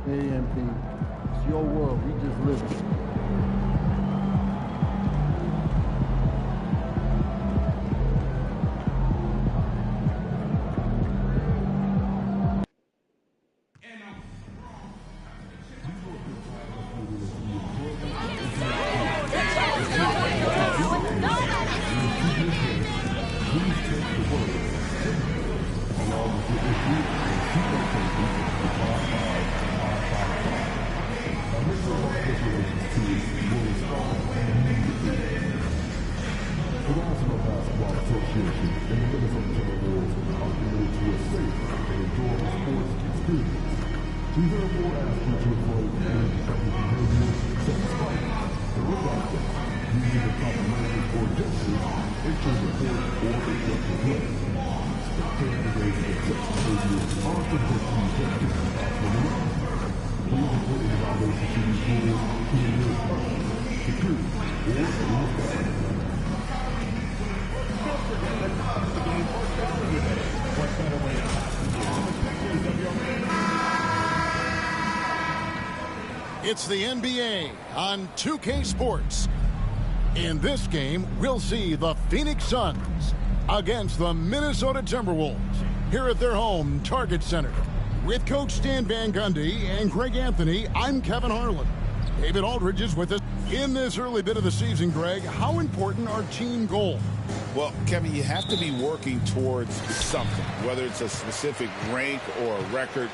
AMP. It's your world. We just live it. It's the NBA on 2K Sports. In this game, we'll see the Phoenix Suns against the Minnesota Timberwolves here at their home Target Center. With Coach Stan Van Gundy and Greg Anthony, I'm Kevin Harlan. David Aldridge is with us. In this early bit of the season, Greg, how important are team goals? Well, Kevin, you have to be working towards something, whether it's a specific rank or a record.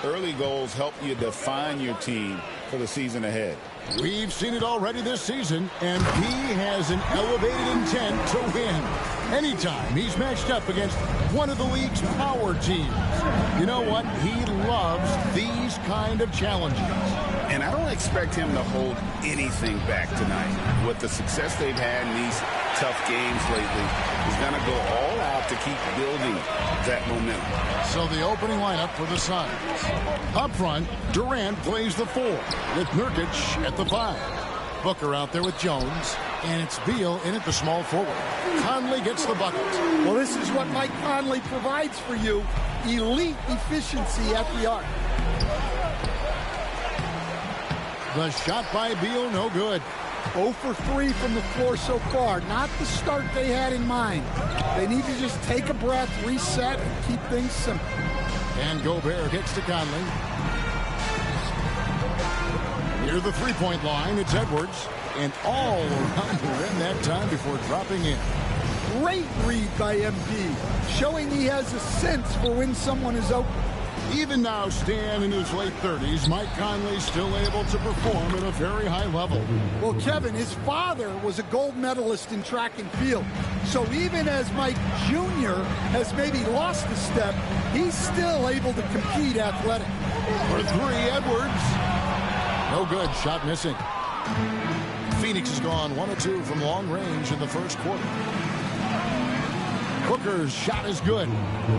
Early goals help you define your team for the season ahead. We've seen it already this season, and he has an elevated intent to win. Anytime he's matched up against one of the league's power teams. You know what? He loves these kind of challenges. And I don't expect him to hold anything back tonight. With the success they've had in these tough games lately, he's going to go all out to keep building that momentum. So the opening lineup for the Suns. Up front, Durant plays the 4 with Nurkic at the 5. Booker out there with Jones, and it's Beal in at the small forward. Conley gets the bucket. Well, this is what Mike Conley provides for you. Elite efficiency at the arc. The shot by Beal, no good. 0 for 3 from the floor so far. Not the start they had in mind. They need to just take a breath, reset, and keep things simple. And Gobert gets to Conley. Near the three-point line, it's Edwards. And all around the rim that time before dropping in. Great read by MP, showing he has a sense for when someone is open. Even now, Stan in his late 30s, Mike Conley still able to perform at a very high level. Well, Kevin, his father was a gold medalist in track and field. So even as Mike Jr. has maybe lost a step, he's still able to compete athletic. For 3, Edwards. No good, shot missing. Phoenix has gone 1 of 2 from long range in the first quarter. Booker's shot is good.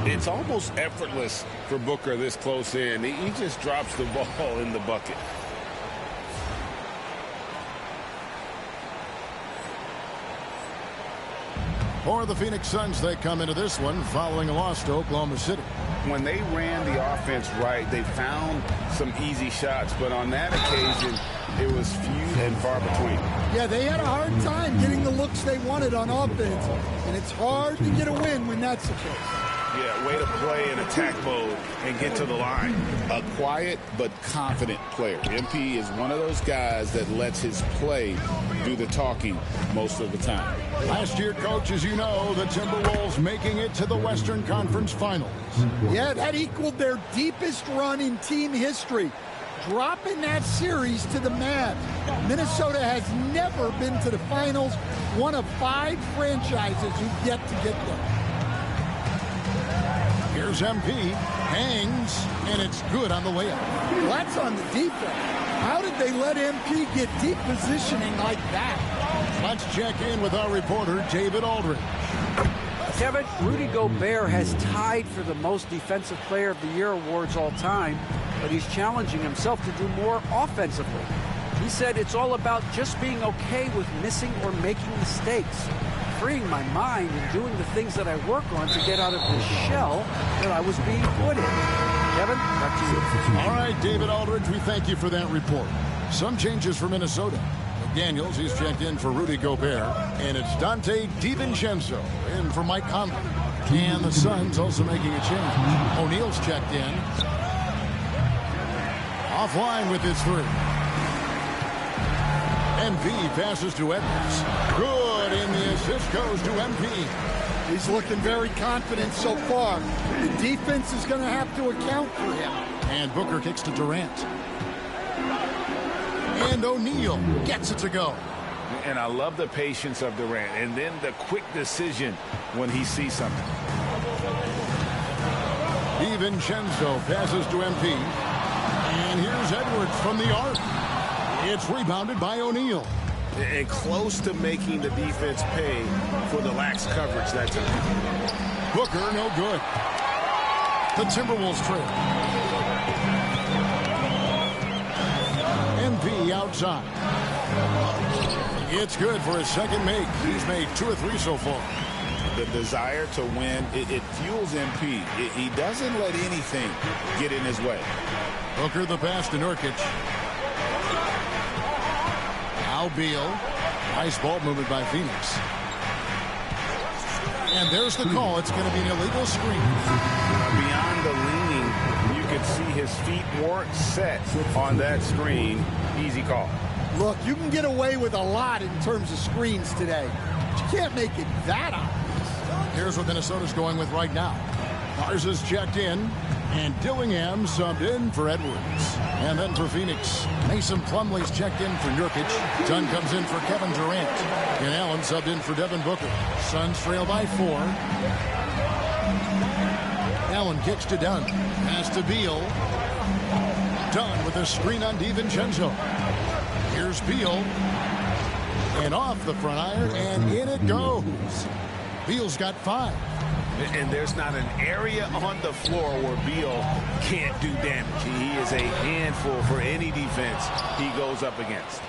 It's almost effortless for Booker this close in. He just drops the ball in the bucket. For the Phoenix Suns, they come into this one following a loss to Oklahoma City. When they ran the offense right, they found some easy shots, but on that occasion, it was few and far between. Yeah, they had a hard time getting the looks they wanted on offense, and it's hard to get a win when that's the case. Yeah, way to play in attack mode and get to the line. A quiet but confident player. MP is one of those guys that lets his play do the talking most of the time. Last year, Coach, as you know, the Timberwolves making it to the Western Conference Finals. Yeah, that equaled their deepest run in team history, dropping that series to the Mavs. Minnesota has never been to the finals, one of 5 franchises who've yet to get there. Here's MP, hangs, and it's good on the layup. Well, that's on the defense. How did they let MP get deep positioning like that? Let's check in with our reporter, David Aldridge. Kevin, Rudy Gobert has tied for the most Defensive Player of the Year awards all time, but he's challenging himself to do more offensively. He said it's all about just being okay with missing or making mistakes, freeing my mind and doing the things that I work on to get out of the shell that I was being put in. Kevin, back to you. All right, David Aldridge, we thank you for that report. Some changes for Minnesota. McDaniels, he's checked in for Rudy Gobert. And it's Dante DiVincenzo in for Mike Conley. And the Suns also making a change. O'Neal's checked in. Offline with his three. MP passes to Edwards. Good, and the assist goes to MP. He's looking very confident so far. The defense is going to have to account for him. And Booker kicks to Durant. And O'Neal gets it to go. And I love the patience of Durant. And then the quick decision when he sees something. DiVincenzo passes to MP. And here's Edwards from the arc. It's rebounded by O'Neal. And close to making the defense pay for the lax coverage that time. Booker, no good. The Timberwolves trail. MP outside. It's good for his second make. He's made 2 or 3 so far. The desire to win, it fuels MP. He doesn't let anything get in his way. Booker the pass to Nurkic. Now Beal. Nice ball movement by Phoenix. And there's the call. It's going to be an illegal screen. Beyond the leaning, you can see his feet weren't set on that screen. Easy call. Look, you can get away with a lot in terms of screens today. But you can't make it that obvious. Here's what Minnesota's going with right now. Garza's checked in. And Dillingham subbed in for Edwards. And then for Phoenix, Mason Plumlee's checked in for Nurkic. Dunn comes in for Kevin Durant. And Allen subbed in for Devin Booker. Suns trail by 4. Allen kicks to Dunn. Pass to Beal. Dunn with a screen on DiVincenzo. Here's Beal. And off the front iron, and in it goes. Beal's got 5. And there's not an area on the floor where Beal can't do damage. He is a handful for any defense he goes up against.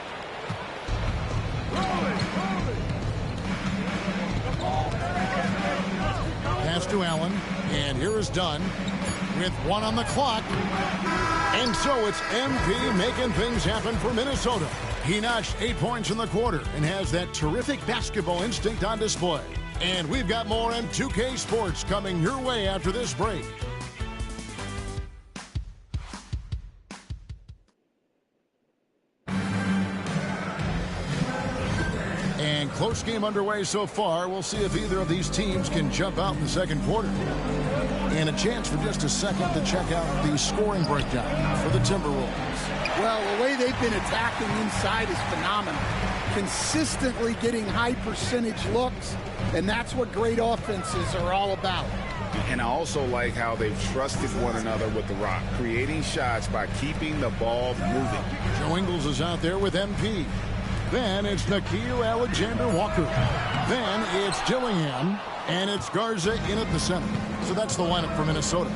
Pass to Allen, and here is Dunn with 1 on the clock. And so it's MP making things happen for Minnesota. He notched 8 points in the quarter and has that terrific basketball instinct on display. And we've got more M2K Sports coming your way after this break. And close game underway so far. We'll see if either of these teams can jump out in the second quarter. And a chance for just a second to check out the scoring breakdown for the Timberwolves. Well, the way they've been attacking inside is phenomenal. Consistently getting high percentage looks, and that's what great offenses are all about. And I also like how they've trusted one another with the rock, creating shots by keeping the ball moving. Joe Ingles is out there with MP. Then it's Nickeil Alexander-Walker. Then it's Dillingham, and it's Garza in at the center. So that's the lineup for Minnesota.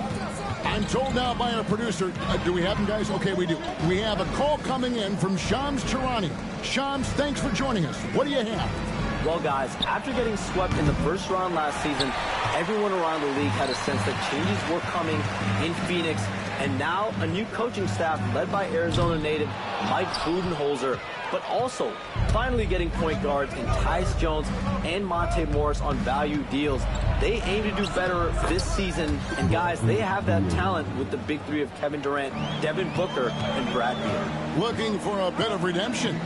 I'm told now by our producer, do we have him, guys? Okay, we do. We have a call coming in from Shams Charania. Shams, thanks for joining us. What do you have? Well, guys, after getting swept in the first round last season, everyone around the league had a sense that changes were coming in Phoenix. And now a new coaching staff led by Arizona native Mike Budenholzer, but also finally getting point guards in Tyus Jones and Monte Morris on value deals. They aim to do better this season, and guys, they have that talent with the big 3 of Kevin Durant, Devin Booker, and Brad Beal. Looking for a bit of redemption.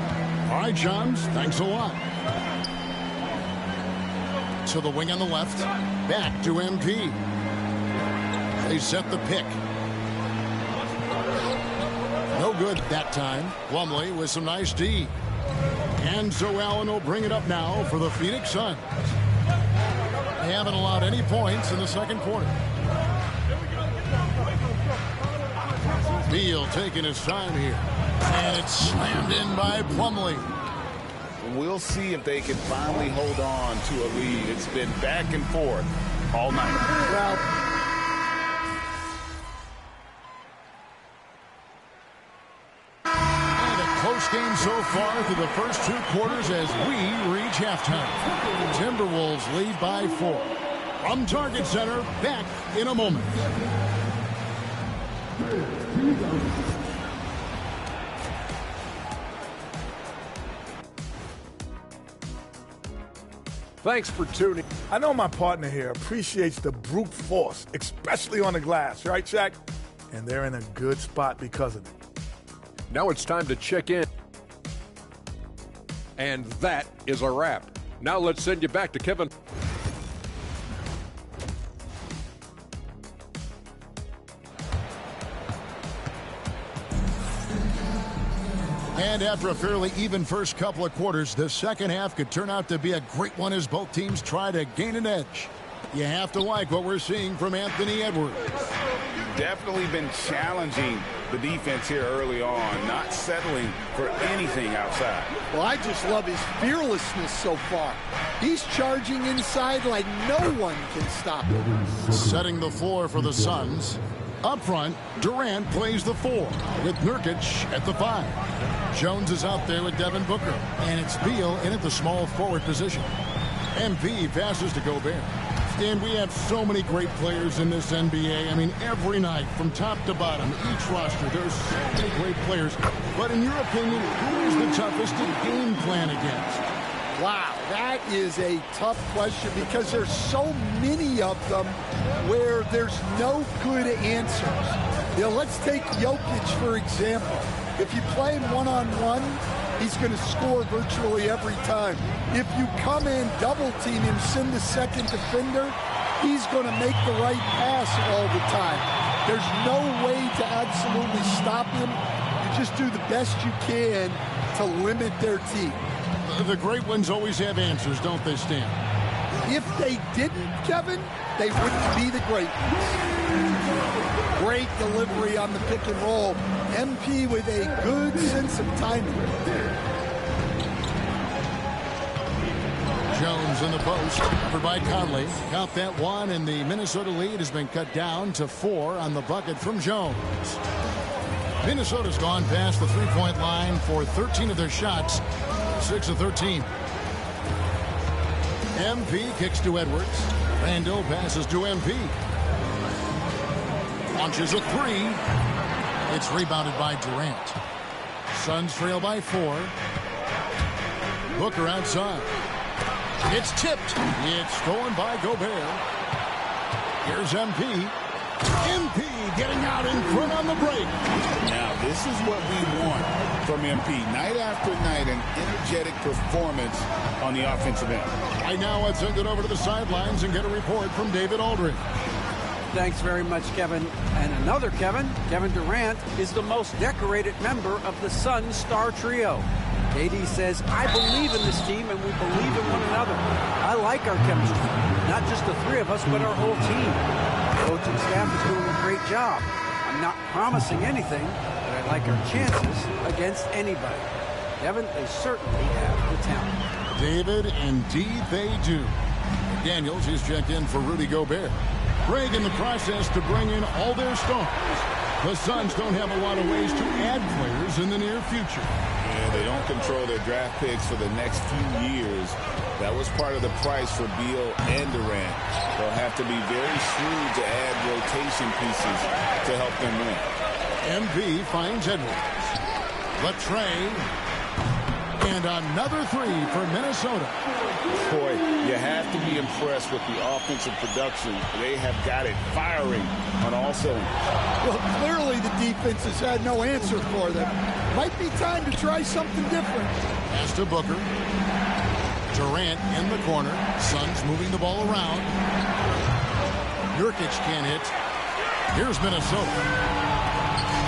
All right, Shams, thanks a lot. To the wing on the left, back to MP. They set the pick. No good that time. Plumlee with some nice D. And so Allen will bring it up now for the Phoenix Suns. They haven't allowed any points in the second quarter. Beal taking his time here. And it's slammed in by Plumlee. We'll see if they can finally hold on to a lead. It's been back and forth all night. Well, close game so far through the first 2 quarters as we reach halftime. Timberwolves lead by 4. From Target Center, back in a moment. Thanks for tuning. I know my partner here appreciates the brute force, especially on the glass, right, Shaq? And they're in a good spot because of it. Now it's time to check in. And that is a wrap. Now let's send you back to Kevin. And after a fairly even first couple of quarters, the second half could turn out to be a great one as both teams try to gain an edge. You have to like what we're seeing from Anthony Edwards. Definitely been challenging the defense here early on, not settling for anything outside. Well, I just love his fearlessness so far. He's charging inside like no one can stop him. Setting the floor for the Suns. Up front, Durant plays the 4 with Nurkic at the 5. Jones is out there with Devin Booker, and it's Beal in at the small forward position. MP passes to Gobert. And we have so many great players in this NBA. I mean, every night, from top to bottom, each roster, there's so many great players. But in your opinion, who is the toughest to game plan against? Wow, that is a tough question because there's so many of them where there's no good answers. You know, let's take Jokic, for example. If you play him one-on-one, he's going to score virtually every time. If you come in, double-team him, send the second defender, he's going to make the right pass all the time. There's no way to absolutely stop him. You just do the best you can to limit their team. The great ones always have answers, don't they, Stan? If they didn't, Kevin, they wouldn't be the great ones. Great delivery on the pick and roll. MP with a good sense of timing. Jones in the post, covered by Conley. Count that one, and the Minnesota lead has been cut down to 4 on the bucket from Jones. Minnesota's gone past the three-point line for 13 of their shots, 6 of 13. MP kicks to Edwards. Randall passes to MP. Launches a 3. It's rebounded by Durant. Suns trail by 4. Booker outside. It's tipped. It's stolen by Gobert. Here's MP. MP getting out in front on the break. Now, this is what we want from MP. Night after night, an energetic performance on the offensive end. Right now, let's send it over to the sidelines and get a report from David Aldridge. Thanks very much, Kevin. And another Kevin, Kevin Durant, is the most decorated member of the Suns star trio. KD says, I believe in this team and we believe in one another. I like our chemistry. Not just the three of us, but our whole team. The coaching staff is doing a great job. I'm not promising anything, but I like our chances against anybody. Kevin, they certainly have the talent. David, indeed they do. Daniels is checked in for Rudy Gobert. Craig in the process to bring in all their stars. The Suns don't have a lot of ways to add players in the near future. Yeah, they don't control their draft picks for the next few years. That was part of the price for Beal and Durant. They'll have to be very shrewd to add rotation pieces to help them win. MP finds Edwards. Latrey. And another 3 for Minnesota. Boy, you have to be impressed with the offensive production. They have got it firing on all cylinders. Well, clearly the defense has had no answer for them. Might be time to try something different. Pass to Booker. Durant in the corner. Suns moving the ball around. Nurkic can't hit. Here's Minnesota.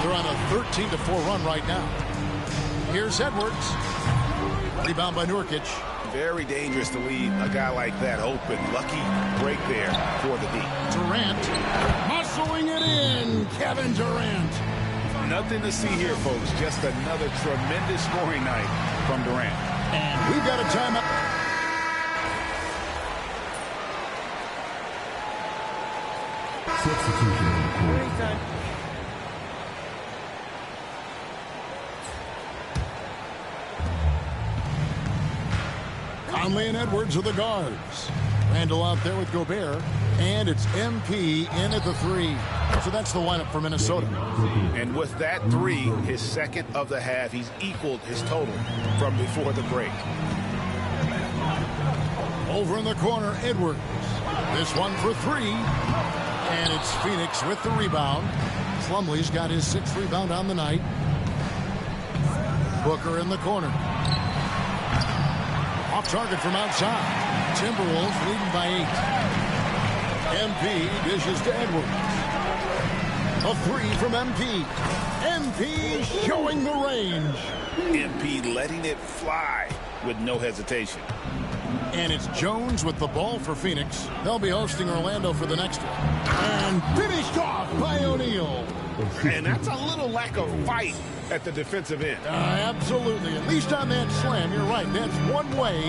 They're on a 13-4 run right now. Here's Edwards. Rebound by Nurkic. Very dangerous to leave a guy like that open. Lucky break there for the D. Durant muscling it in. Kevin Durant. Nothing to see here, folks. Just another tremendous scoring night from Durant. And we've got a timeout. Conley and Edwards are the guards. Randall out there with Gobert. And it's MP in at the 3. So that's the lineup for Minnesota. And with that 3, his second of the half, he's equaled his total from before the break. Over in the corner, Edwards. This one for 3. And it's Phoenix with the rebound. Plumlee's got his 6th rebound on the night. Booker in the corner. Off target from outside. Timberwolves leading by 8. MP dishes to Edwards. A 3 from MP. MP showing the range. MP letting it fly with no hesitation. And it's Jones with the ball for Phoenix. They'll be hosting Orlando for the next one. And finished off by O'Neal. And that's a little lack of fight at the defensive end. Absolutely. At least on that slam, you're right. That's one way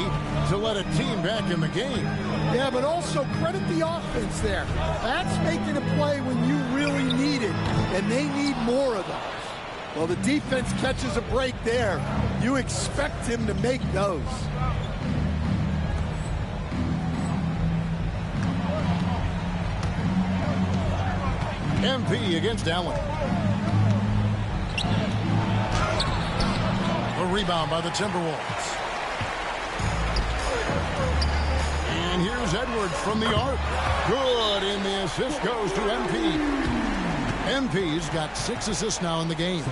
to let a team back in the game. Yeah, but also credit the offense there. That's making a play when you really need it, and they need more of those. Well, the defense catches a break there. You expect him to make those. MP against Allen. A rebound by the Timberwolves. And here's Edwards from the arc. Good, and the assist goes to MP. MP's got 6 assists now in the game.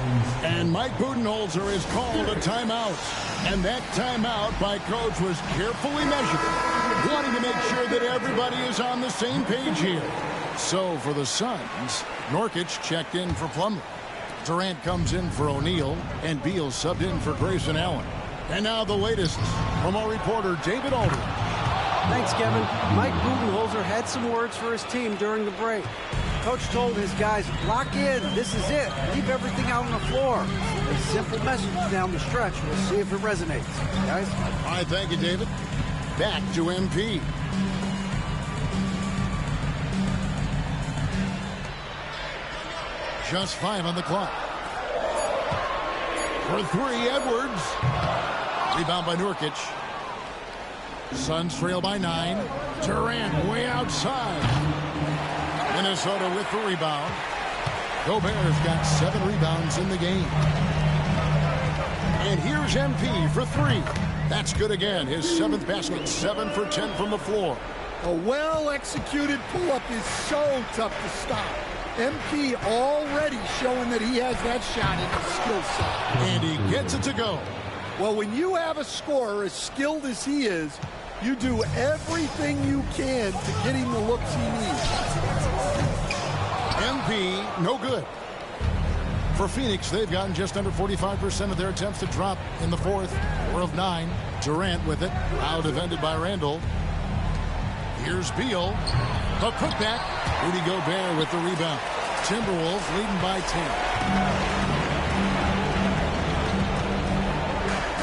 And Mike Budenholzer has called a timeout. And that timeout by coach was carefully measured, wanting to make sure that everybody is on the same page here. So for the Suns, Nurkic checked in for Plumlee. Durant comes in for O'Neal, and Beal subbed in for Grayson Allen. And now the latest from our reporter, David Aldridge. Thanks, Kevin. Mike Budenholzer had some words for his team during the break. Coach told his guys, lock in, this is it, leave everything out on the floor. A simple message down the stretch. We'll see if it resonates. Guys? All right, thank you, David. Back to MP. Just 5 on the clock. For 3, Edwards. Rebound by Nurkic. Suns trail by 9. Durant way outside. Minnesota with the rebound. Gobert's got 7 rebounds in the game. And here's MP for 3. That's good again. His 7th basket, 7 for 10 from the floor. A well-executed pull-up is so tough to stop. MP already showing that he has that shot in his skill set. And he gets it to go. Well, when you have a scorer as skilled as he is, you do everything you can to get him the looks he needs. MP, no good. For Phoenix, they've gotten just under 45% of their attempts to drop in the 4th. 4 of 9. Durant with it. Out defended by Randall. Here's Beal. A putback. Rudy Gobert with the rebound. Timberwolves leading by 10.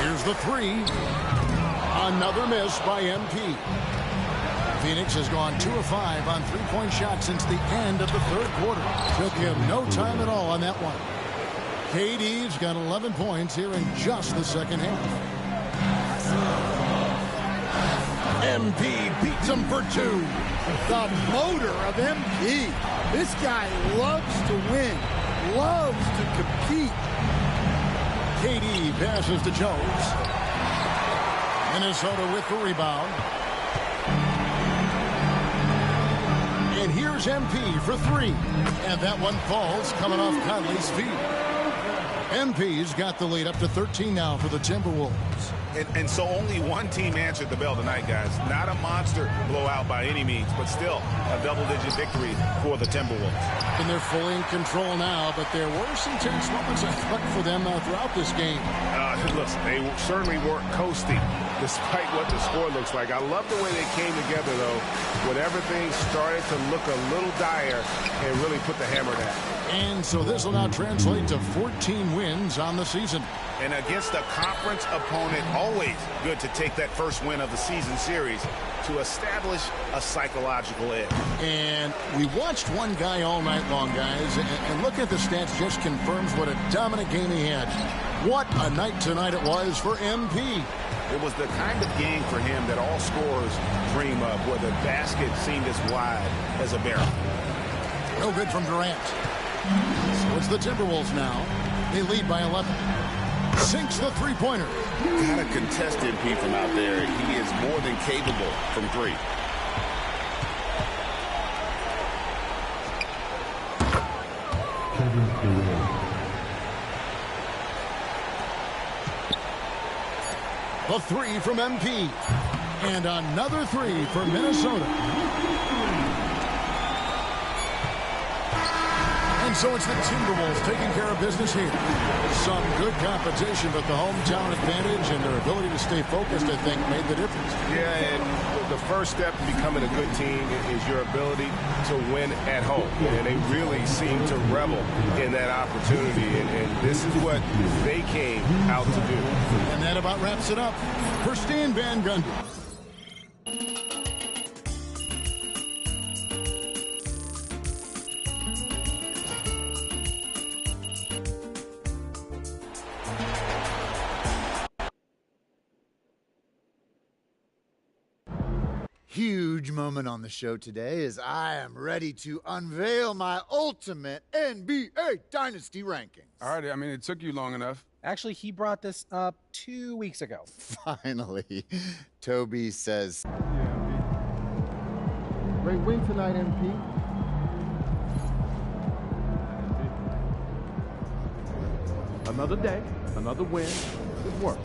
Here's the 3. Another miss by MP. Phoenix has gone 2 of 5 on 3-point shots since the end of the 3rd quarter. Took him no time at all on that one. KD's got 11 points here in just the 2nd half. MP beats him for 2. The motor of MP. This guy loves to win, loves to compete. KD passes to Jones. Minnesota with the rebound. And here's MP for 3. And that one falls coming off Conley's feet. MP's got the lead up to 13 now for the Timberwolves. And so only one team answered the bell tonight, guys. Not a monster blowout by any means, but still a double-digit victory for the Timberwolves. And they're fully in control now, but there were some tense moments, I thought, for them throughout this game. Listen, they certainly weren't coasting, despite what the score looks like. I love the way they came together, though, when everything started to look a little dire and really put the hammer down. And so this will now translate to 14 wins on the season. And against a conference opponent, always good to take that first win of the season series to establish a psychological edge. And we watched one guy all night long, guys, and looking at the stats just confirms what a dominant game he had. What a night tonight it was for MP. It was the kind of game for him that all scorers dream of, where the basket seemed as wide as a barrel. No good from Durant. So it's the Timberwolves now. They lead by 11. Sinks the three-pointer. Got to contest MP from out there. He is more than capable from three. The three from MP. And another three for Minnesota. And so it's the Timberwolves taking care of business here. Some good competition, but the hometown advantage and their ability to stay focused, I think, made the difference. Yeah, and the first step in becoming a good team is your ability to win at home. And they really seem to revel in that opportunity, and this is what they came out to do. And that about wraps it up for Stan Van Gundy. Huge moment on the show today as I am ready to unveil my ultimate NBA Dynasty rankings. All right, I mean, it took you long enough. Actually, he brought this up 2 weeks ago. Finally, Toby says. Great win tonight, MP. Another day, another win. Good work.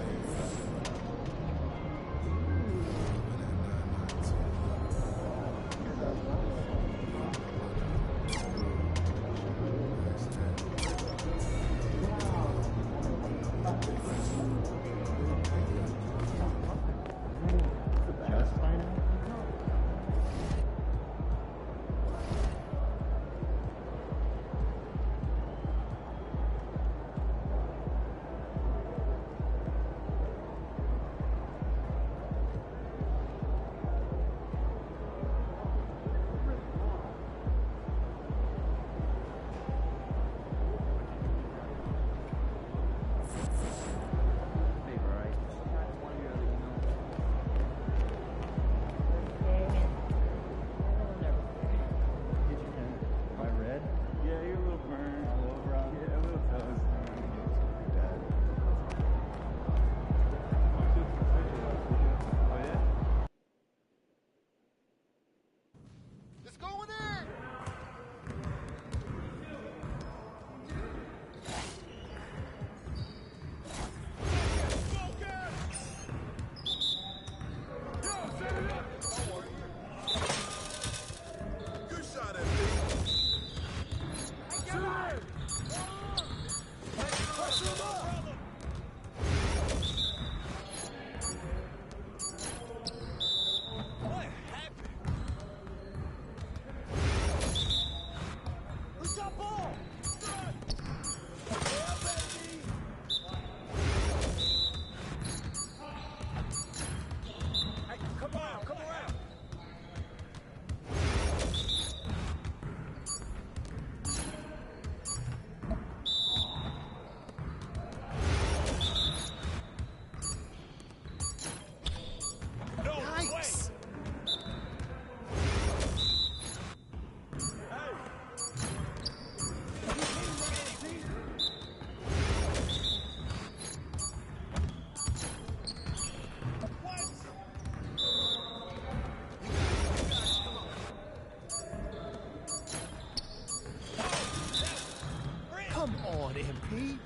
MP.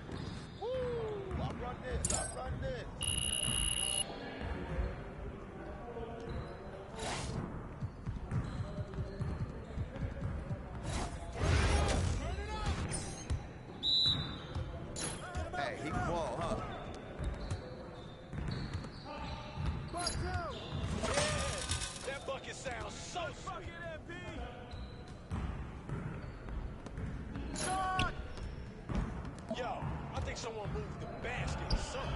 Woo! I'll run this. I'll run this. Hey, he can ball, huh? That bucket sounds so sweet. Yo, I think someone moved the basket or something.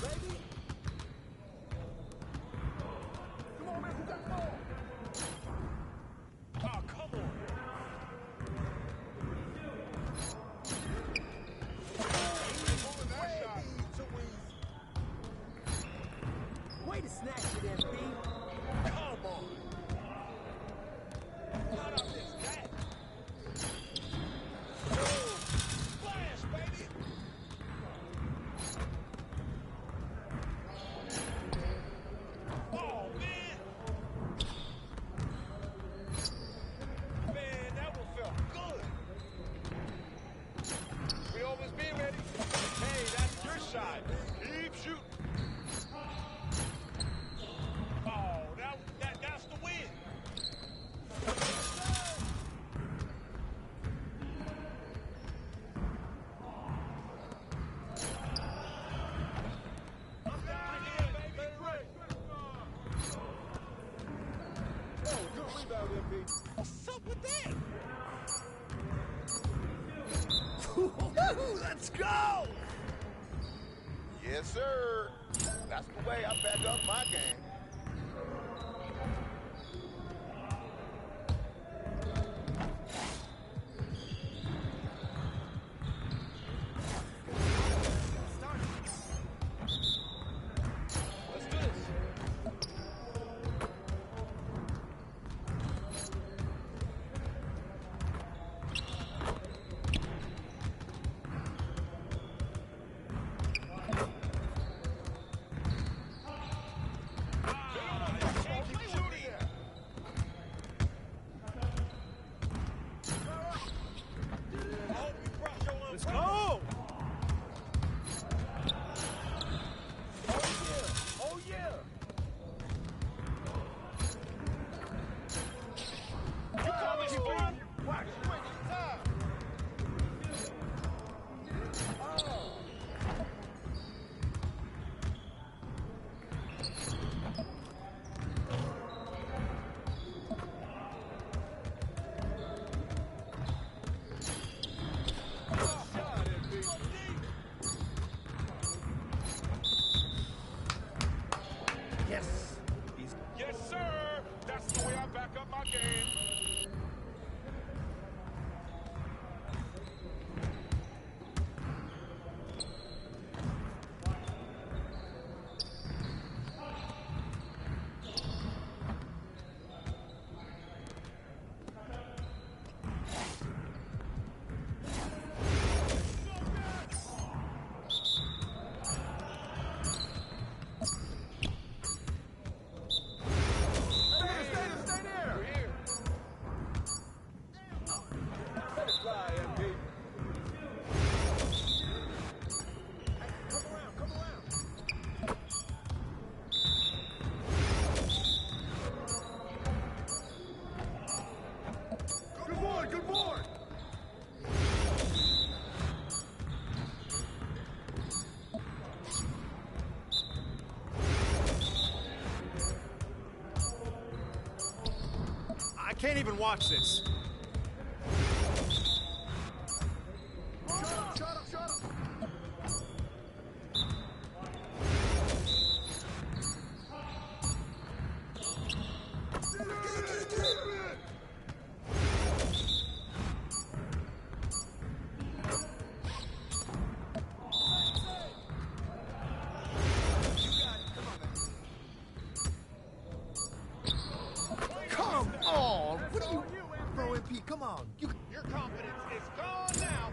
Baby. Come on, man, who got the ball? Oh, come on. Way to snatch it, MP. Come on. How about this? That Woo! Let's go! Yes, sir. That's the way I back up my game. Let's go! Oh, yeah. You call me spin? Watch, time. Oh. Yes. Yes, sir. That's the way I back up my game. Good boy. I can't even watch this. Shut up. Come on! What are you... Bro, MP, come on. Your confidence is gone now.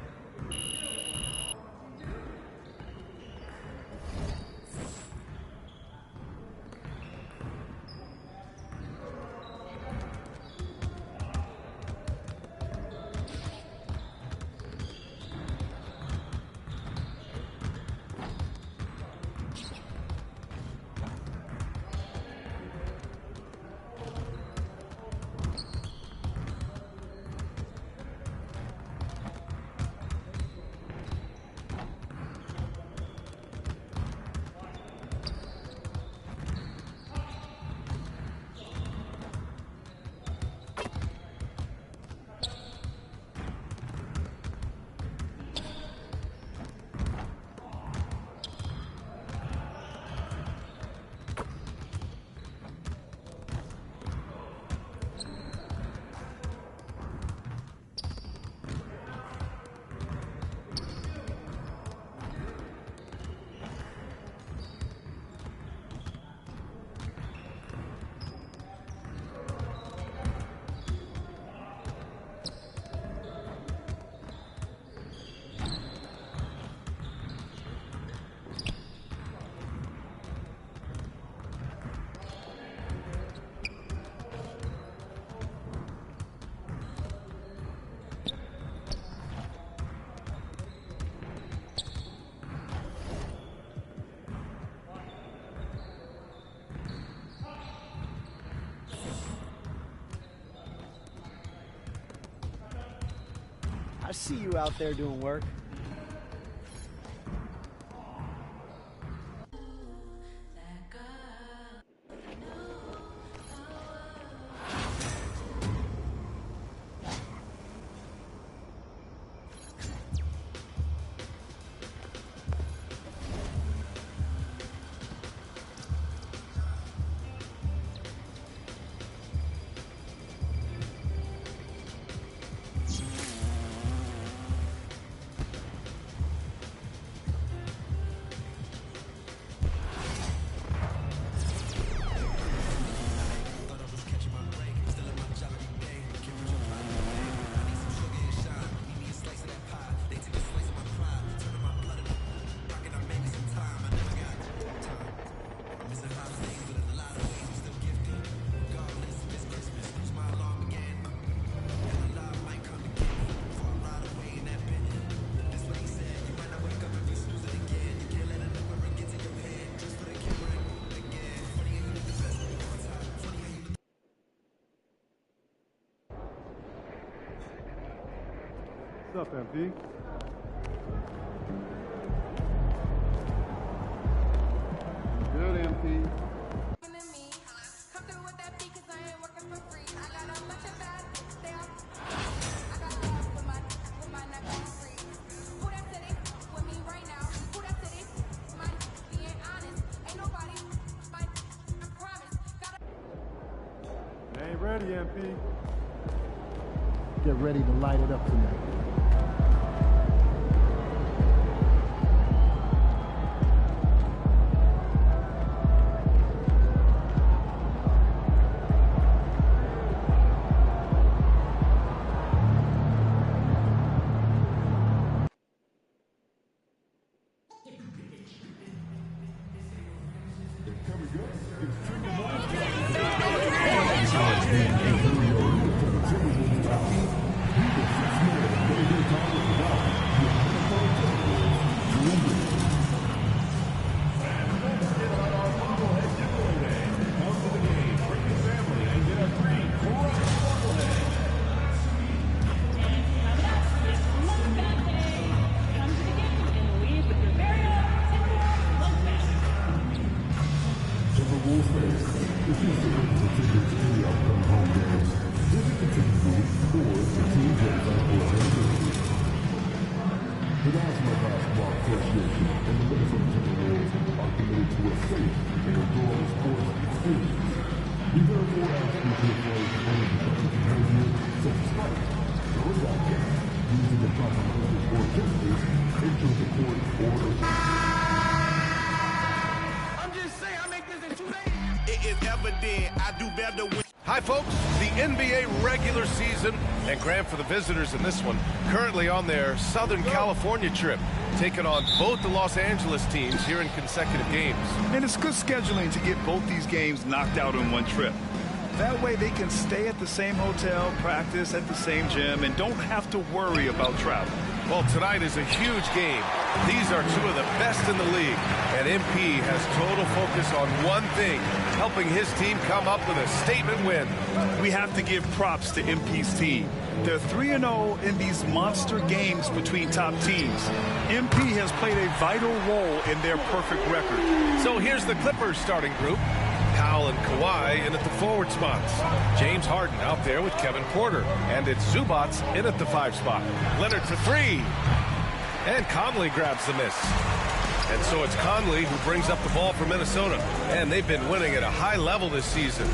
I see you out there doing work. up, MP. Good, MP. Ain't ready, MP. Get ready to light it up tonight. Hi, folks. The NBA regular season, and Graham for the visitors in this one, currently on their Southern California trip, taking on both the Los Angeles teams here in consecutive games. And it's good scheduling to get both these games knocked out in one trip. That way they can stay at the same hotel, practice at the same gym, and don't have to worry about travel. Well, tonight is a huge game. These are two of the best in the league, and MP has total focus on one thing, helping his team come up with a statement win. We have to give props to MP's team. They're 3-0 in these monster games between top teams. MP has played a vital role in their perfect record. So here's the Clippers starting group. Powell and Kawhi in at the forward spots. James Harden out there with Kevin Porter. And it's Zubats in at the 5 spot. Leonard for 3. And Conley grabs the miss. And so it's Conley who brings up the ball for Minnesota. And they've been winning at a high level this season.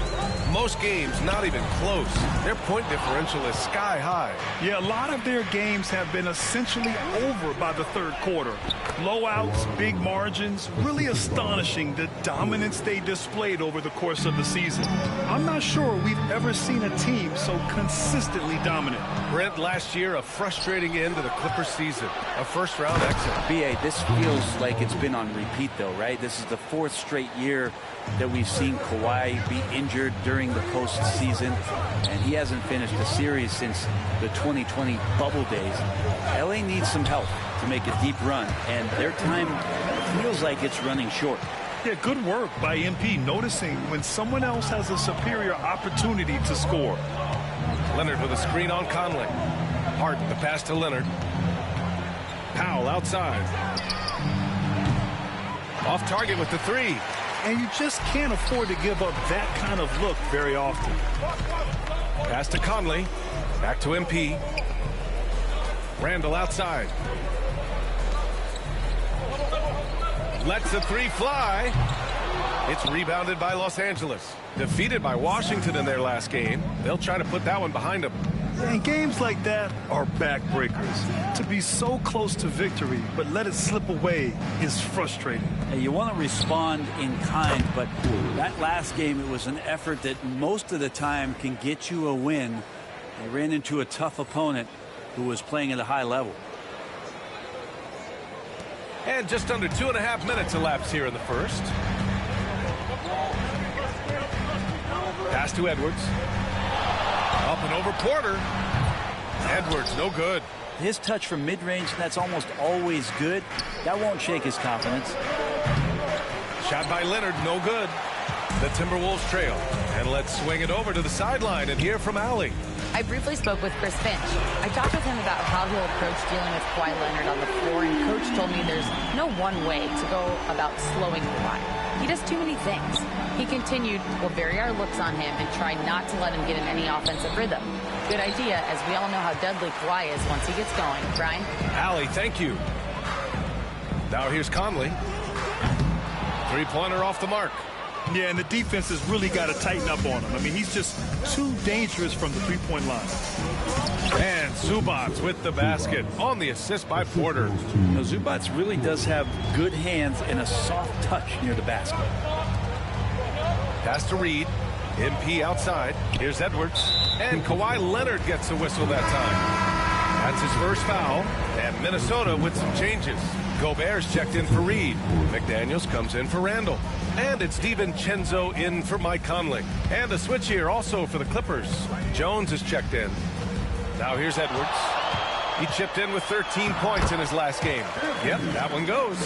Most games not even close. Their point differential is sky high. Yeah, a lot of their games have been essentially over by the third quarter. Blowouts, big margins, really astonishing the dominance they displayed over the course of the season. I'm not sure we've ever seen a team so consistently dominant. Brent, last year, a frustrating end to the Clippers season. A first-round exit. BA, this feels like it's been on repeat, though, right? This is the 4th straight year that we've seen Kawhi be injured during the postseason, and he hasn't finished a series since the 2020 bubble days. LA needs some help to make a deep run, and their time feels like it's running short. Yeah, good work by MP noticing when someone else has a superior opportunity to score. Leonard with a screen on Conley. Harden, the pass to Leonard. Powell outside. Off target with the 3. And you just can't afford to give up that kind of look very often. Pass to Conley. Back to MP. Randall outside. Lets the 3 fly. It's rebounded by Los Angeles. Defeated by Washington in their last game. They'll try to put that one behind them. And games like that are backbreakers. To be so close to victory, but let it slip away is frustrating. And you want to respond in kind, but that last game, it was an effort that most of the time can get you a win. They ran into a tough opponent who was playing at a high level. And just under 2.5 minutes elapsed here in the first. Pass to Edwards. Up and over Porter. Edwards, no good. His touch from mid-range, that's almost always good. That won't shake his confidence. Shot by Leonard, no good. The Timberwolves trail. And let's swing it over to the sideline and hear from Allie. I briefly spoke with Chris Finch. I talked with him about how he'll approach dealing with Kawhi Leonard on the floor, and Coach told me there's no one way to go about slowing Kawhi. He does too many things. He continued, we'll vary our looks on him and try not to let him get in any offensive rhythm. Good idea, as we all know how deadly Kawhi is once he gets going. Brian? Allie, thank you. Now here's Conley. Three-pointer off the mark. Yeah, and the defense has really got to tighten up on him. I mean, he's just too dangerous from the three-point line. And Zubac with the basket on the assist by Porter. Now, Zubac really does have good hands and a soft touch near the basket. Pass to Reed. MP outside. Here's Edwards. And Kawhi Leonard gets the whistle that time. That's his first foul. And Minnesota with some changes. Gobert's checked in for Reed. McDaniels comes in for Randall. And it's DiVincenzo in for Mike Conley. And a switch here also for the Clippers. Jones is checked in. Now here's Edwards. He chipped in with 13 points in his last game. Yep, that one goes.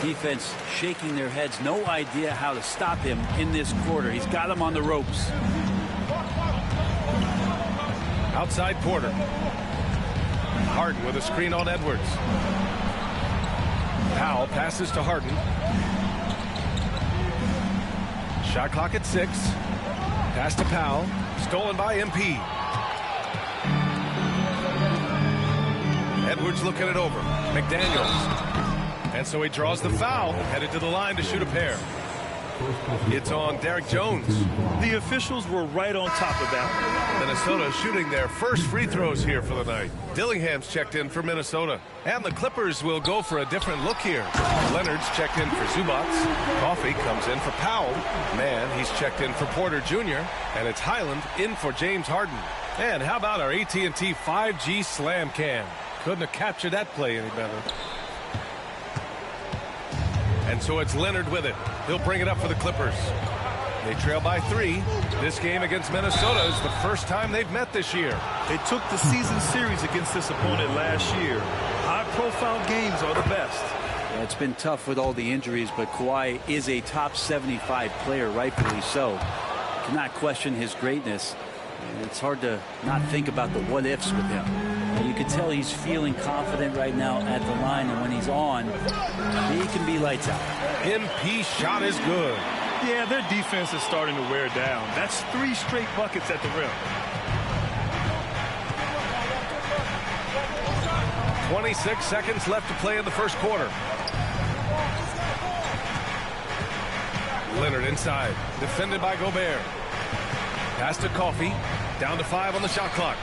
Defense shaking their heads. No idea how to stop him in this quarter. He's got him on the ropes. Outside Porter. Harden with a screen on Edwards. Powell passes to Harden. Shot clock at 6. Pass to Powell. Stolen by MP. Edwards looking it over. McDaniels. And so he draws the foul. Headed to the line to shoot a pair. It's on Derek Jones. The officials were right on top of that. Minnesota shooting their first free throws here for the night. Dillingham's checked in for Minnesota. And the Clippers will go for a different look here. Leonard's checked in for Zubac. Coffey comes in for Powell. Mann, he's checked in for Porter Jr. And it's Highland in for James Harden. And how about our AT&T 5G Slam Cam? Couldn't have captured that play any better. And so it's Leonard with it. He'll bring it up for the Clippers. They trail by 3. This game against Minnesota is the first time they've met this year. They took the season series against this opponent last year. High-profile games are the best. Yeah, it's been tough with all the injuries, but Kawhi is a top 75 player, rightfully so. Cannot question his greatness. And it's hard to not think about the what-ifs with him. And you can tell he's feeling confident right now at the line, and when he's on, he can be lights out. MP shot is good. Yeah, their defense is starting to wear down. That's 3 straight buckets at the rim. 26 seconds left to play in the first quarter. Leonard inside, defended by Gobert. Pass to Coffey, down to 5 on the shot clock.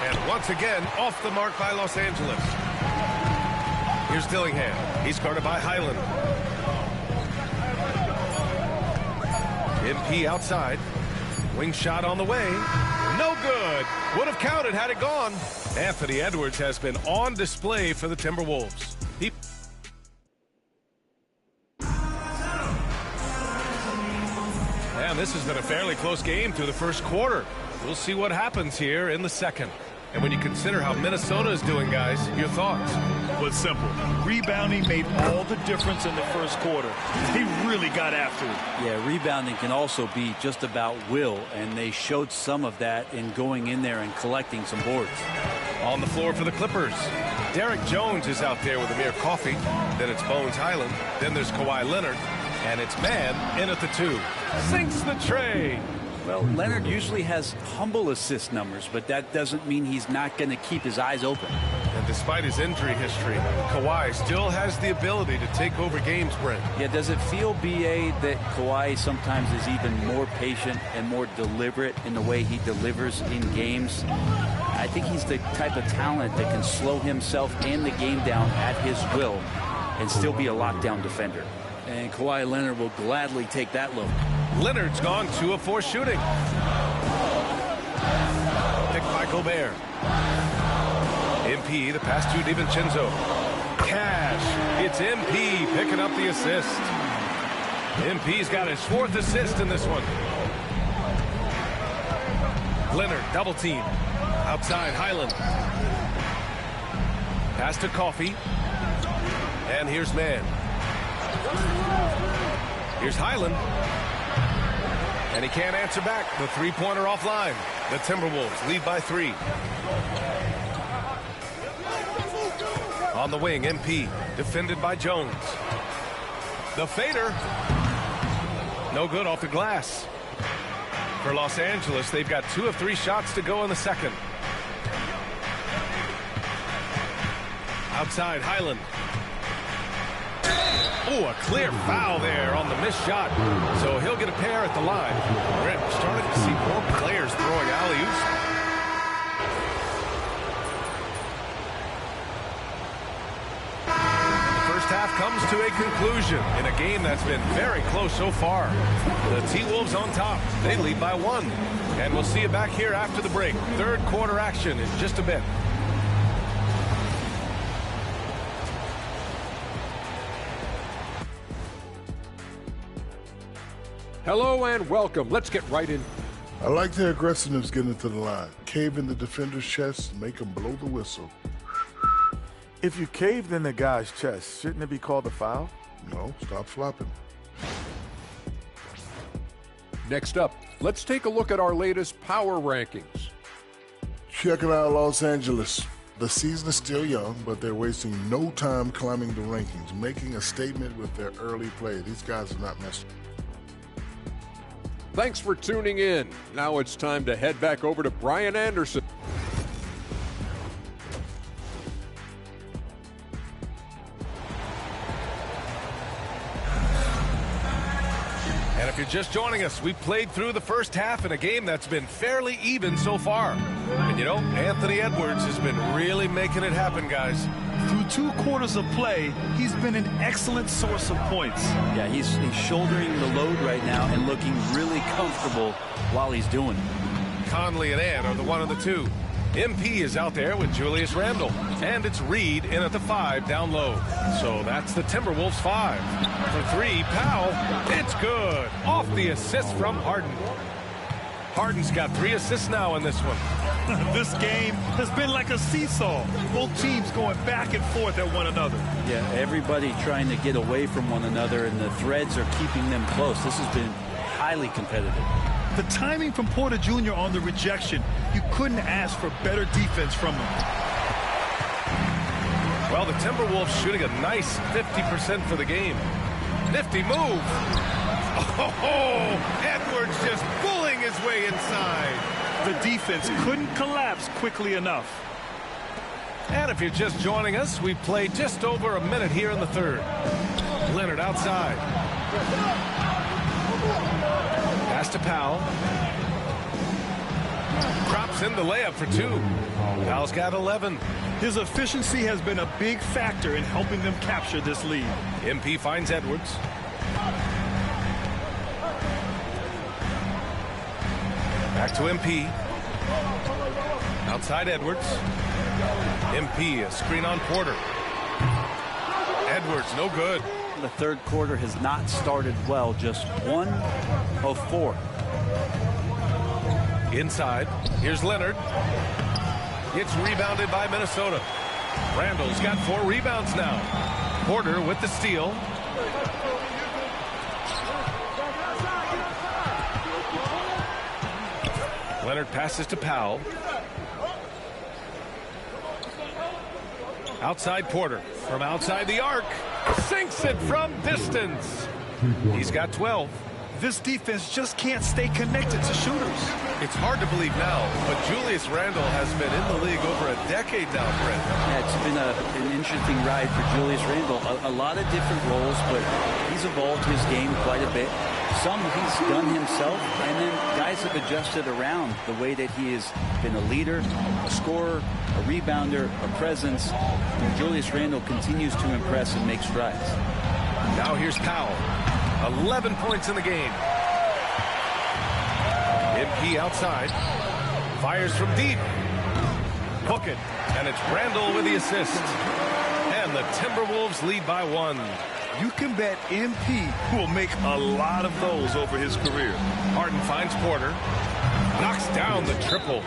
And once again, off the mark by Los Angeles. Here's Dillingham. He's guarded by Highland. MP outside. Wing shot on the way. No good. Would have counted had it gone. Anthony Edwards has been on display for the Timberwolves. And this has been a fairly close game through the first quarter. We'll see what happens here in the second. And when you consider how Minnesota is doing, guys, your thoughts? Well, it's simple. Rebounding made all the difference in the first quarter. They really got after it. Yeah, rebounding can also be just about will, and they showed some of that in going in there and collecting some boards. On the floor for the Clippers, Derek Jones is out there with Amir Coffey. Then it's Bones Highland. Then there's Kawhi Leonard. And it's Mann in at the 2. Sinks the tray. Well, Leonard usually has humble assist numbers, but that doesn't mean he's not going to keep his eyes open. And despite his injury history, Kawhi still has the ability to take over games, Brent. Yeah, does it feel, B.A., that Kawhi sometimes is even more patient and more deliberate in the way he delivers in games? I think he's the type of talent that can slow himself and the game down at his will and still be a lockdown defender. And Kawhi Leonard will gladly take that look. Leonard's gone 2 of 4 shooting. Picked by Gobert. MP, the pass to DiVincenzo. Cash. It's MP picking up the assist. MP's got his 4th assist in this one. Leonard, double team. Outside, Highland. Pass to Coffey. And here's Mann. Here's Highland. And he can't answer back. The three-pointer offline. The Timberwolves lead by 3. On the wing, MP, defended by Jones. The fader. No good off the glass. For Los Angeles, they've got 2 of 3 shots to go in the second. Outside, Highland. Oh, a clear foul there on the missed shot. So he'll get a pair at the line. We're starting to see more players throwing alley-oops. Half comes to a conclusion in a game that's been very close so far. The T-Wolves on top. They lead by 1. And we'll see you back here after the break. Third quarter action in just a bit. Hello and welcome. Let's get right in. I like their aggressiveness getting to the line. Cave in the defender's chest, make him blow the whistle. If you caved in the guy's chest, shouldn't it be called a foul? No, stop flopping. Next up, let's take a look at our latest power rankings. Check it out, Los Angeles. The season is still young, but they're wasting no time climbing the rankings, making a statement with their early play. These guys are not messing. Thanks for tuning in. Now it's time to head back over to Brian Anderson. And if you're just joining us, we played through the first half in a game that's been fairly even so far. And you know, Anthony Edwards has been really making it happen, guys. Through 2 quarters of play, he's been an excellent source of points. Yeah, he's shouldering the load right now and looking really comfortable while he's doing it. Conley and Ant are the 1 and the 2. MP is out there with Julius Randle. And it's Reed in at the 5 down low. So that's the Timberwolves 5. For 3, Powell. It's good. Off the assist from Harden. Harden's got 3 assists now in this one. This game has been like a seesaw. Both teams going back and forth at one another. Yeah, everybody trying to get away from one another, and the threads are keeping them close. This has been highly competitive. The timing from Porter Jr. on the rejection, you couldn't ask for better defense from him. Well, the Timberwolves shooting a nice 50% for the game. Nifty move. Oh, Edwards just pulling his way inside. The defense couldn't collapse quickly enough. And if you're just joining us, we played just over a minute here in the third. Leonard outside. Pass to Powell. Crops in the layup for 2. Powell's got 11. His efficiency has been a big factor in helping them capture this lead. MP finds Edwards. Back to MP. Outside Edwards. MP, a screen on Porter. Edwards, no good. The third quarter has not started well, just 1 of 4. Inside, here's Leonard. It's rebounded by Minnesota. Randall's got 4 rebounds now. Porter with the steal. Leonard passes to Powell. Outside Porter from outside the arc. Sinks it from distance. He's got 12. This defense just can't stay connected to shooters. It's hard to believe now, but Julius Randle has been in the league over a decade now, Brent. Yeah, it's been an interesting ride for Julius Randle. A lot of different roles, but he's evolved his game quite a bit. Some he's done himself, and then guys have adjusted around the way that he has been a leader, a scorer, a rebounder, a presence. And Julius Randle continues to impress and make strides. Now here's Powell. 11 points in the game. MP outside. Fires from deep. Hook it. And it's Randle with the assist. And the Timberwolves lead by 1. You can bet MP will make a lot of those over his career. Harden finds Porter. Knocks down the triple.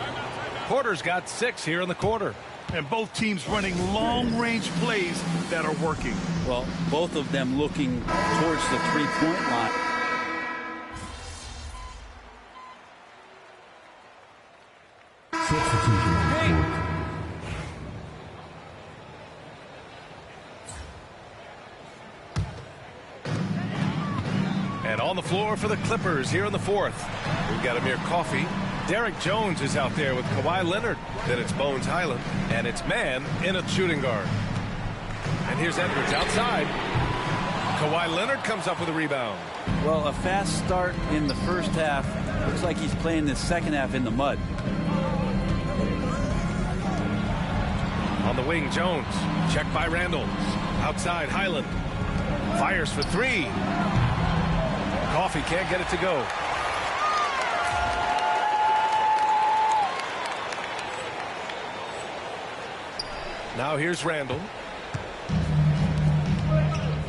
Porter's got 6 here in the quarter. And both teams running long-range plays that are working. Well, both of them looking towards the three-point line. And on the floor for the Clippers here in the fourth. We've got Amir Coffey. Derek Jones is out there with Kawhi Leonard. Then it's Bones Highland. And it's Mann in at shooting guard. And here's Edwards outside. Kawhi Leonard comes up with a rebound. Well, a fast start in the first half. Looks like he's playing the second half in the mud. On the wing, Jones. Checked by Randall. Outside, Highland. Fires for three. Coffey can't get it to go. Now here's Randall.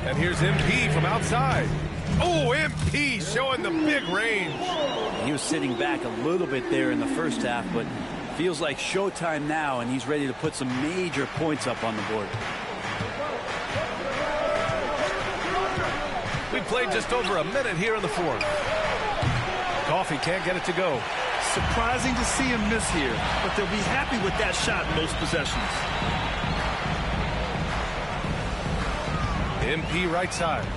And here's MP from outside. Oh, MP showing the big range. He was sitting back a little bit there in the first half, but feels like showtime now, and he's ready to put some major points up on the board. We played just over a minute here in the fourth. Coffey can't get it to go. Surprising to see him miss here, but they'll be happy with that shot most possessions. MP right side.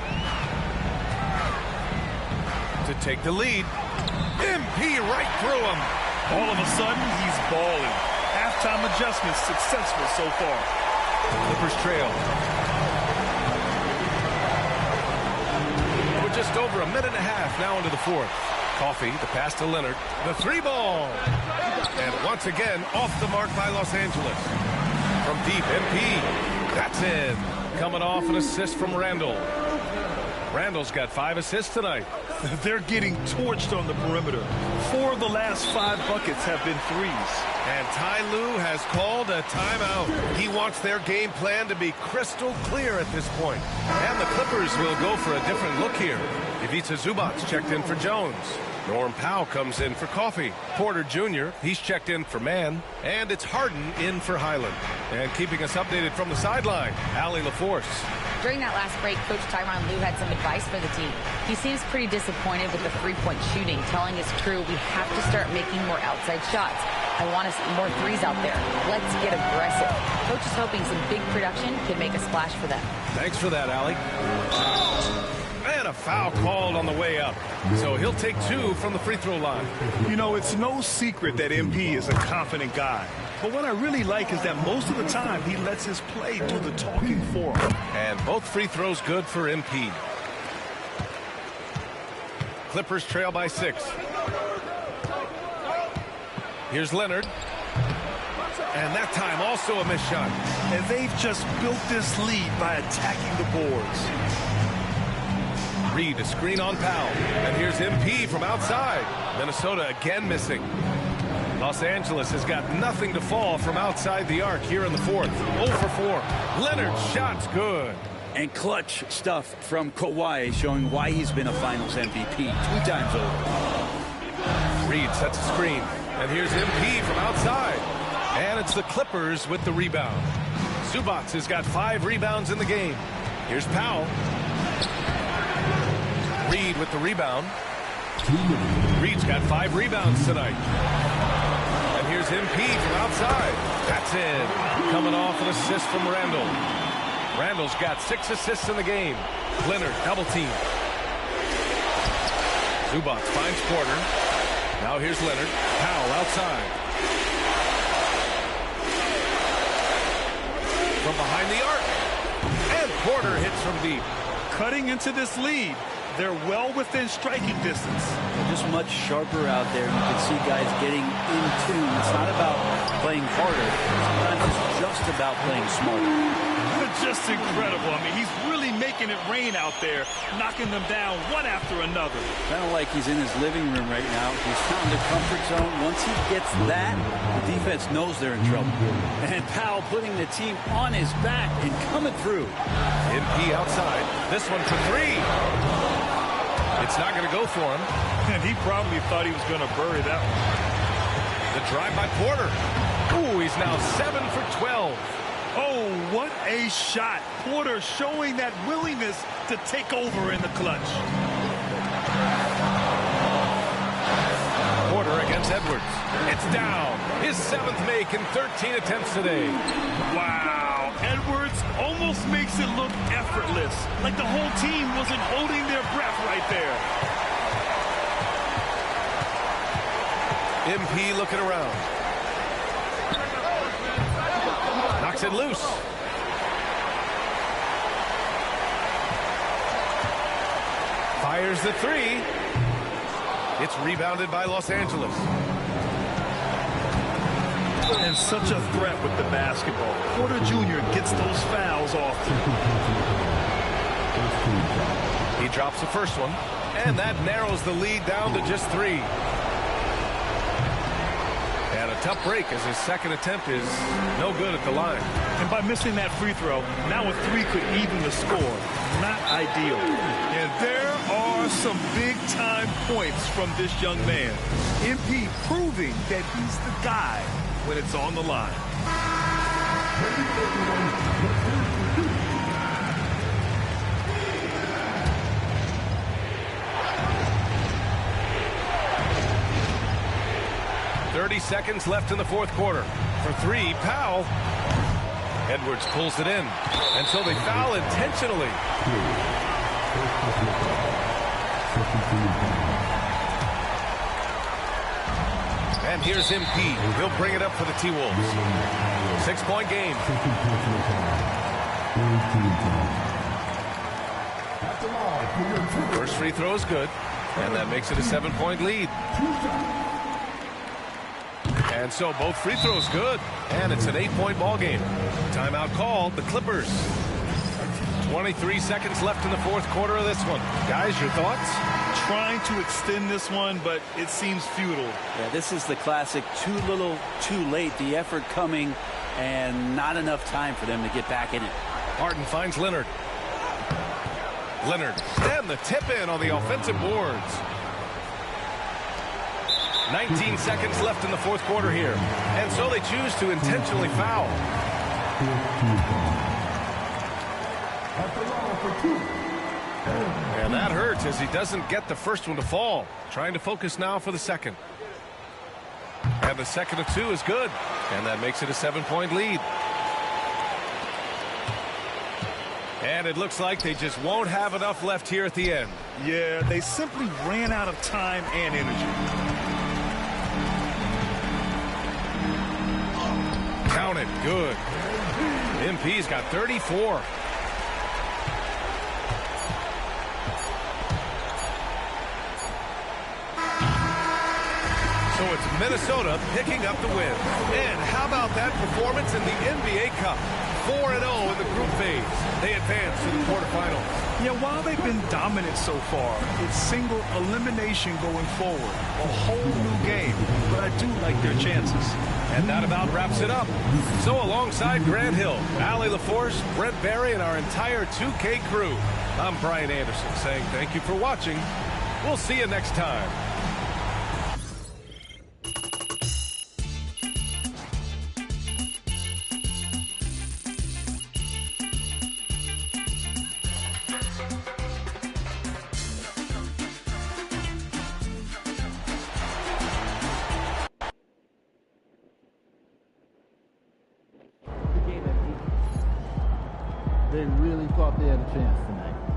To take the lead. MP right through him. All of a sudden, he's balling. Halftime adjustments successful so far. Clippers trail. We're just over a minute and a half now into the fourth. Coffey, the pass to Leonard. The three ball. And once again, off the mark by Los Angeles. From deep, MP. That's in. Coming off an assist from Randall. Randall's got 5 assists tonight. They're getting torched on the perimeter. 4 of the last 5 buckets have been threes. And Ty Lue has called a timeout. He wants their game plan to be crystal clear at this point. And the Clippers will go for a different look here. Ivica Zubac checked in for Jones. Norm Powell comes in for Coffey. Porter Jr., he's checked in for Mann. And it's Harden in for Highland. And keeping us updated from the sideline, Allie LaForce. During that last break, Coach Tyronn Lue had some advice for the team. He seems pretty disappointed with the three-point shooting, telling his crew we have to start making more outside shots. I want to see more threes out there. Let's get aggressive. Coach is hoping some big production can make a splash for them. Thanks for that, Allie. And a foul called on the way up. So he'll take 2 from the free throw line. You know, it's no secret that MP is a confident guy. But what I really like is that most of the time he lets his play do the talking for him. And both free throws good for MP. Clippers trail by 6. Here's Leonard. And that time also a missed shot. And they've just built this lead by attacking the boards. Reed, a screen on Powell. And here's MP from outside. Minnesota again missing. Los Angeles has got nothing to fall from outside the arc here in the fourth. 0 for 4. Leonard's shot's good. And clutch stuff from Kawhi, showing why he's been a Finals MVP 2 times over. Reed sets a screen. And here's MP from outside. And it's the Clippers with the rebound. Zubac has got 5 rebounds in the game. Here's Powell. Reed with the rebound. Reed's got 5 rebounds tonight. And here's MP from outside. That's in. Coming off an assist from Randall. Randall's got 6 assists in the game. Leonard double team. Zubac finds Porter. Now here's Leonard. Powell outside. From behind the arc. And Porter hits from deep. Cutting into this lead. They're well within striking distance. They're just much sharper out there. You can see guys getting in tune. It's not about playing harder. Sometimes it's just about playing smarter. Just incredible. I mean, he's really making it rain out there, knocking them down one after another. Kind of like he's in his living room right now. He's found the comfort zone. Once he gets that, the defense knows they're in trouble. And Powell putting the team on his back and coming through. MP outside. This one for 3. It's not going to go for him. And he probably thought he was going to bury that one. The drive by Porter. Ooh, he's now 7 for 12. Oh, what a shot. Porter showing that willingness to take over in the clutch. Porter against Edwards. It's down. His 7th make in 13 attempts today. Wow. Edwards almost makes it look effortless. looks like the whole team wasn't holding their breath right there. MP looking around. Knocks it loose. Fires the three. It's rebounded by Los Angeles. And such a threat with the basketball. Porter Jr. gets those fouls often. He drops the first one, and that narrows the lead down to just 3. And a tough break as his second attempt is no good at the line. And by missing that free throw, now a 3 could even the score. Not ideal. And there are some big-time points from this young man. MP proving that he's the guy when it's on the line. Seconds left in the fourth quarter. For 3, Powell. Edwards pulls it in. And so they foul intentionally. And here's MP. He'll bring it up for the T-Wolves. 6-point game. First free throw is good. And that makes it a 7-point lead. And so both free throws good. And it's an 8-point ball game. Timeout called. The Clippers. 23 seconds left in the fourth quarter of this one. Guys, your thoughts? Trying to extend this one, but it seems futile. Yeah, this is the classic too little, too late. The effort coming and not enough time for them to get back in it. Harden finds Leonard. Leonard. And the tip in on the offensive boards. 19 seconds left in the fourth quarter here. And so they choose to intentionally foul. And that hurts as he doesn't get the first one to fall. Trying to focus now for the second. And the second of 2 is good. And that makes it a 7-point lead. And it looks like they just won't have enough left here at the end. Yeah, they simply ran out of time and energy. Count it. Good. MP's got 34. So it's Minnesota picking up the win. And how about that performance in the NBA Cup? 4-0 in the group phase. They advance to the quarterfinals. Yeah, while they've been dominant so far, it's single elimination going forward. A whole new game. But I do like their chances. And that about wraps it up. So alongside Grant Hill, Allie LaForce, Brent Barry, and our entire 2K crew, I'm Brian Anderson saying thank you for watching. We'll see you next time. They really thought they had a chance tonight.